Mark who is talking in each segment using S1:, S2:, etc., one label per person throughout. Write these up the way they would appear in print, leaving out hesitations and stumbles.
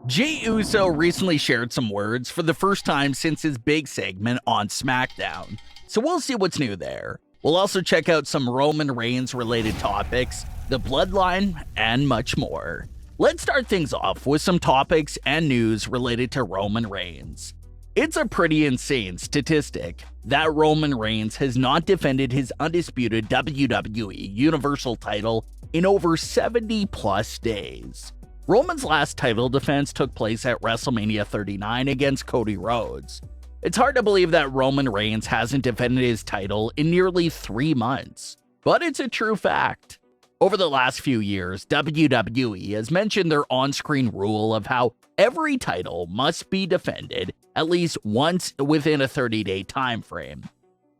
S1: Jey Uso recently shared some words for the first time since his big segment on SmackDown, so we'll see what's new there. We'll also check out some Roman Reigns related topics, the Bloodline, and much more. Let's start things off with some topics and news related to Roman Reigns. It's a pretty insane statistic that Roman Reigns has not defended his undisputed WWE Universal title in over 70 plus days. Roman's last title defense took place at WrestleMania 39 against Cody Rhodes. It's hard to believe that Roman Reigns hasn't defended his title in nearly 3 months, but it's a true fact. Over the last few years, WWE has mentioned their on-screen rule of how every title must be defended at least once within a 30-day time frame.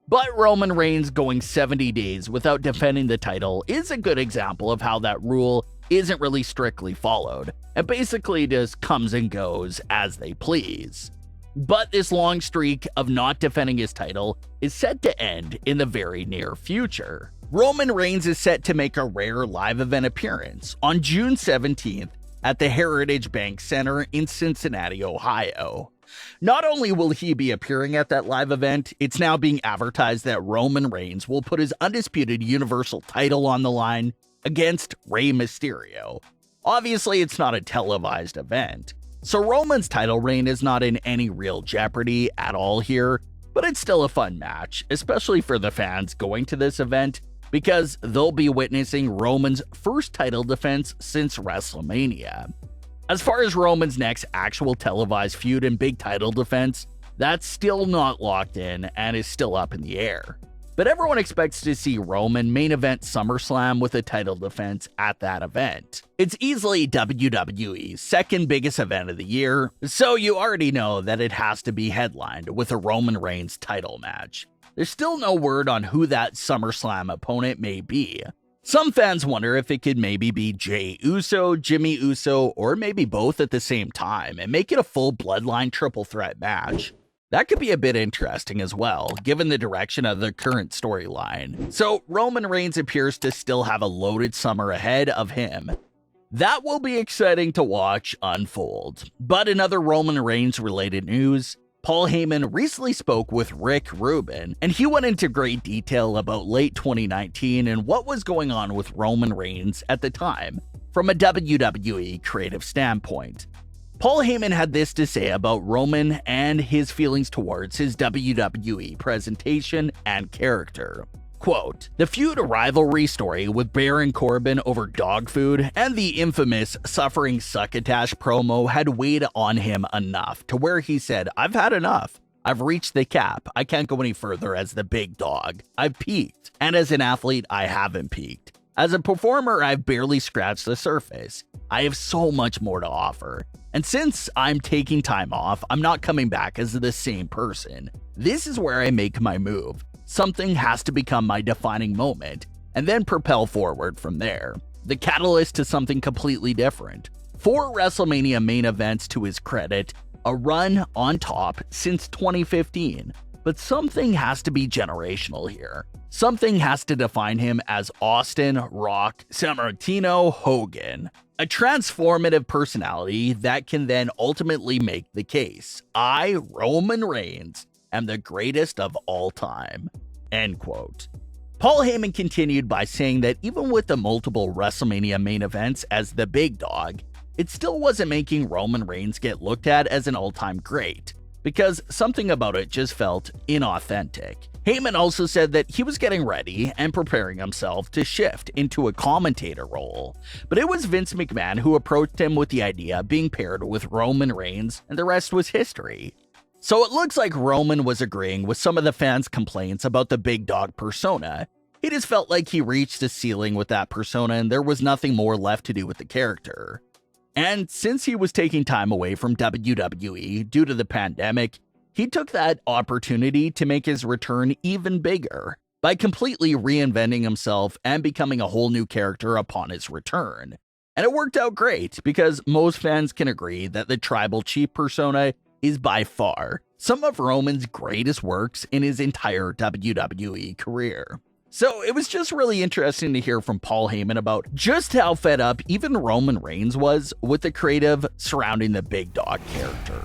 S1: But Roman Reigns going 70 days without defending the title is a good example of how that rule isn't really strictly followed, and basically just comes and goes as they please. But this long streak of not defending his title is set to end in the very near future. Roman Reigns is set to make a rare live event appearance on June 17th at the Heritage Bank Center in Cincinnati, Ohio. Not only will he be appearing at that live event, it's now being advertised that Roman Reigns will put his undisputed Universal title on the line against Rey Mysterio. Obviously, it's not a televised event, so Roman's title reign is not in any real jeopardy at all here, but it's still a fun match, especially for the fans going to this event, because they'll be witnessing Roman's first title defense since WrestleMania. As far as Roman's next actual televised feud and big title defense, that's still not locked in and is still up in the air. But everyone expects to see Roman main event SummerSlam with a title defense at that event. It's easily WWE's second biggest event of the year, so you already know that it has to be headlined with a Roman Reigns title match. There's still no word on who that SummerSlam opponent may be. Some fans wonder if it could maybe be Jey Uso, Jimmy Uso, or maybe both at the same time and make it a full Bloodline triple threat match. That could be a bit interesting as well, given the direction of the current storyline. So Roman Reigns appears to still have a loaded summer ahead of him. That will be exciting to watch unfold. But in other Roman Reigns related news, Paul Heyman recently spoke with Rick Rubin, and he went into great detail about late 2019 and what was going on with Roman Reigns at the time, from a WWE creative standpoint. Paul Heyman had this to say about Roman and his feelings towards his WWE presentation and character. Quote, "The feud rivalry story with Baron Corbin over dog food and the infamous suffering succotash promo had weighed on him enough to where he said, 'I've had enough. I've reached the cap. I can't go any further as the big dog. I've peaked. And as an athlete, I haven't peaked. As a performer, I've barely scratched the surface. I have so much more to offer. And since I'm taking time off, I'm not coming back as the same person. This is where I make my move. Something has to become my defining moment, and then propel forward from there. The catalyst to something completely different. 4 WrestleMania main events to his credit, a run on top since 2015. But something has to be generational here. Something has to define him as Austin, Rock, Sammartino, Hogan. A transformative personality that can then ultimately make the case. I, Roman Reigns, am the greatest of all time." End quote. Paul Heyman continued by saying that even with the multiple WrestleMania main events as the big dog, it still wasn't making Roman Reigns get looked at as an all-time great, because something about it just felt inauthentic. Heyman also said that he was getting ready and preparing himself to shift into a commentator role, but it was Vince McMahon who approached him with the idea of being paired with Roman Reigns, and the rest was history. So it looks like Roman was agreeing with some of the fans' complaints about the big dog persona. He just felt like he reached a ceiling with that persona and there was nothing more left to do with the character. And since he was taking time away from WWE due to the pandemic, he took that opportunity to make his return even bigger by completely reinventing himself and becoming a whole new character upon his return. And it worked out great because most fans can agree that the tribal chief persona is by far some of Roman's greatest works in his entire WWE career. So it was just really interesting to hear from Paul Heyman about just how fed up even Roman Reigns was with the creative surrounding the big dog character.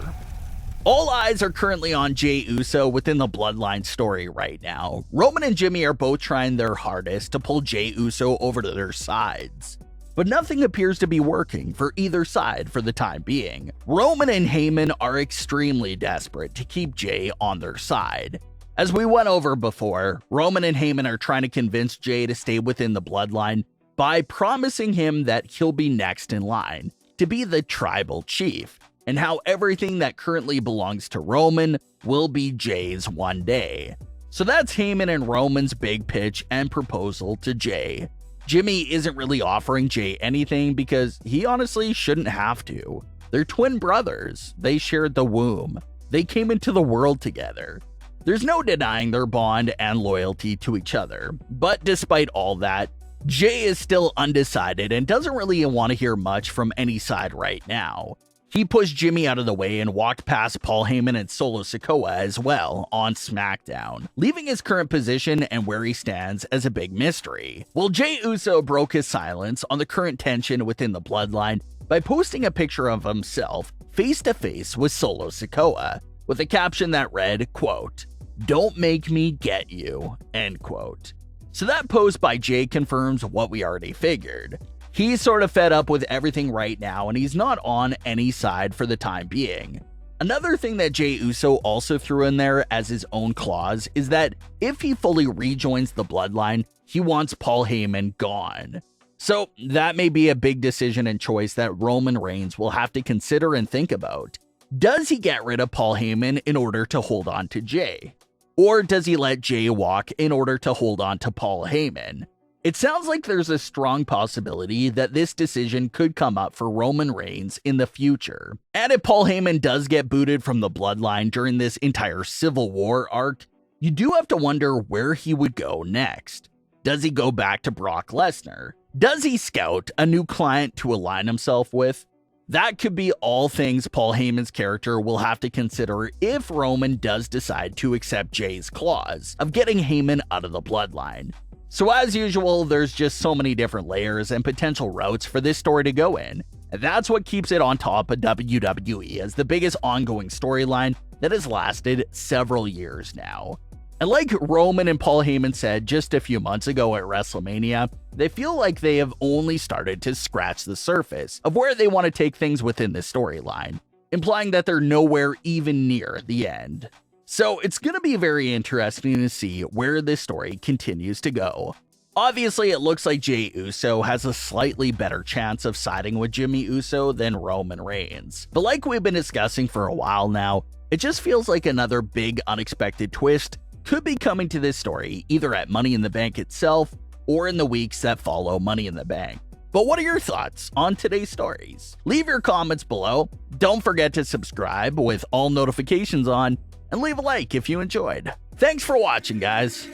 S1: All eyes are currently on Jey Uso within the Bloodline story right now. Roman and Jimmy are both trying their hardest to pull Jey Uso over to their sides, but nothing appears to be working for either side for the time being. Roman and Heyman are extremely desperate to keep Jey on their side. As we went over before, Roman and Heyman are trying to convince Jey to stay within the Bloodline by promising him that he'll be next in line to be the tribal chief, and how everything that currently belongs to Roman will be Jey's one day. So that's Heyman and Roman's big pitch and proposal to Jey. Jimmy isn't really offering Jey anything because he honestly shouldn't have to. They're twin brothers. They shared the womb. They came into the world together. There's no denying their bond and loyalty to each other. But despite all that, Jey is still undecided and doesn't really want to hear much from any side right now. He pushed Jimmy out of the way and walked past Paul Heyman and Solo Sikoa as well on SmackDown, leaving his current position and where he stands as a big mystery. Well, Jey Uso broke his silence on the current tension within the Bloodline by posting a picture of himself face-to-face with Solo Sikoa, with a caption that read, quote, "Don't make me get you," end quote. So that post by Jey confirms what we already figured. He's sort of fed up with everything right now, and he's not on any side for the time being. Another thing that Jey Uso also threw in there as his own clause is that if he fully rejoins the Bloodline, he wants Paul Heyman gone. So that may be a big decision and choice that Roman Reigns will have to consider and think about. Does he get rid of Paul Heyman in order to hold on to Jey? Or does he let Jey walk in order to hold on to Paul Heyman? It sounds like there's a strong possibility that this decision could come up for Roman Reigns in the future. And if Paul Heyman does get booted from the Bloodline during this entire Civil War arc, you do have to wonder where he would go next. Does he go back to Brock Lesnar? Does he scout a new client to align himself with? That could be all things Paul Heyman's character will have to consider if Roman does decide to accept Jey's clause of getting Heyman out of the Bloodline. So as usual, there's just so many different layers and potential routes for this story to go in. And that's what keeps it on top of WWE as the biggest ongoing storyline that has lasted several years now. And like Roman and Paul Heyman said just a few months ago at WrestleMania, they feel like they have only started to scratch the surface of where they want to take things within this storyline, implying that they're nowhere even near the end. So it's going to be very interesting to see where this story continues to go. Obviously, it looks like Jey Uso has a slightly better chance of siding with Jimmy Uso than Roman Reigns. But like we've been discussing for a while now, it just feels like another big unexpected twist could be coming to this story either at Money in the Bank itself or in the weeks that follow Money in the Bank. But what are your thoughts on today's stories? Leave your comments below. Don't forget to subscribe with all notifications on, and leave a like if you enjoyed. Thanks for watching, guys.